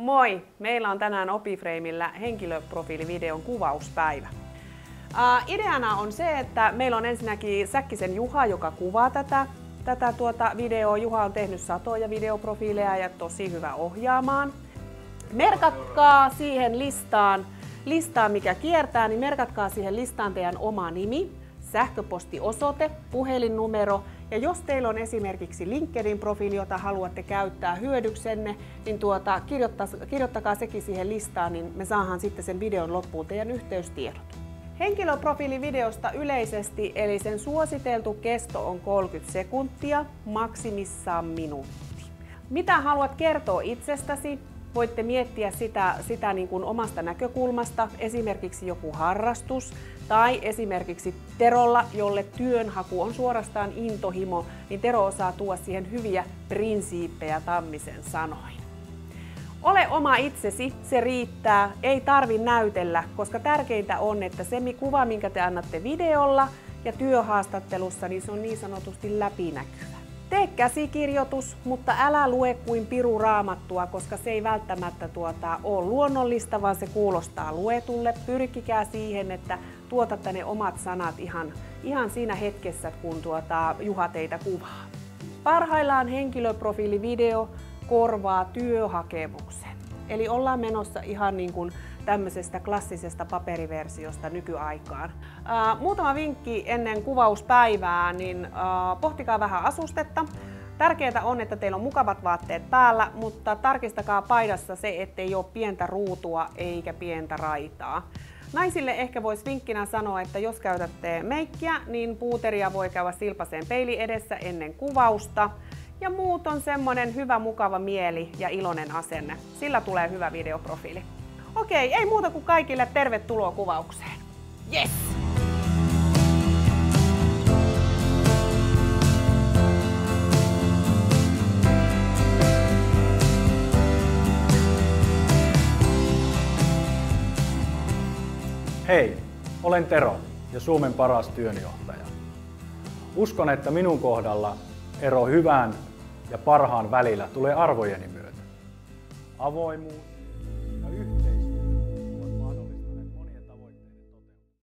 Moi! Meillä on tänään Opiframella henkilöprofiilivideon kuvauspäivä. Ideana on se, että meillä on ensinnäkin Säkkisen Juha, joka kuvaa tätä videoa. Juha on tehnyt satoja videoprofiileja ja tosi hyvä ohjaamaan. Merkatkaa siihen listaan mikä kiertää, niin merkatkaa siihen listaan teidän oma nimi, sähköpostiosoite, puhelinnumero. Ja jos teillä on esimerkiksi LinkedIn-profiili, jota haluatte käyttää hyödyksenne, niin kirjoittakaa sekin siihen listaan, niin me saadaan sitten sen videon loppuun teidän yhteystiedot. Henkilöprofiilivideosta yleisesti, eli sen suositeltu kesto on 30 sekuntia, maksimissaan minuutti. Mitä haluat kertoa itsestäsi? Voitte miettiä sitä niin kuin omasta näkökulmasta, esimerkiksi joku harrastus tai esimerkiksi Terolla, jolle työnhaku on suorastaan intohimo, niin Tero osaa tuoda siihen hyviä prinsiippejä Tammisen sanoin. Ole oma itsesi, se riittää, ei tarvi näytellä, koska tärkeintä on, että se kuva, minkä te annatte videolla ja työhaastattelussa, niin se on niin sanotusti läpinäkyvä. Tee käsikirjoitus, mutta älä lue kuin piru raamattua, koska se ei välttämättä ole luonnollista, vaan se kuulostaa luetulle. Pyrkikää siihen, että tuotatte ne omat sanat ihan siinä hetkessä, kun Juha teitä kuvaa. Parhaillaan henkilöprofiilivideo korvaa työhakemuksen. Eli ollaan menossa ihan niin kuin tämmöisestä klassisesta paperiversiosta nykyaikaan. Muutama vinkki ennen kuvauspäivää, niin pohtikaa vähän asustetta. Tärkeää on, että teillä on mukavat vaatteet päällä, mutta tarkistakaa paidassa se, ettei ole pientä ruutua eikä pientä raitaa. Naisille ehkä voisi vinkkinä sanoa, että jos käytätte meikkiä, niin puuteria voi käydä silpaseen peili edessä ennen kuvausta. Ja muut on semmonen hyvä, mukava mieli ja iloinen asenne. Sillä tulee hyvä videoprofiili. Okei, ei muuta kuin kaikille tervetuloa kuvaukseen. Yes! Hei, olen Tero ja Suomen paras työnjohtaja. Uskon, että minun kohdalla ero hyvän ja parhaan välillä tulee arvojeni myötä. Avoimuus,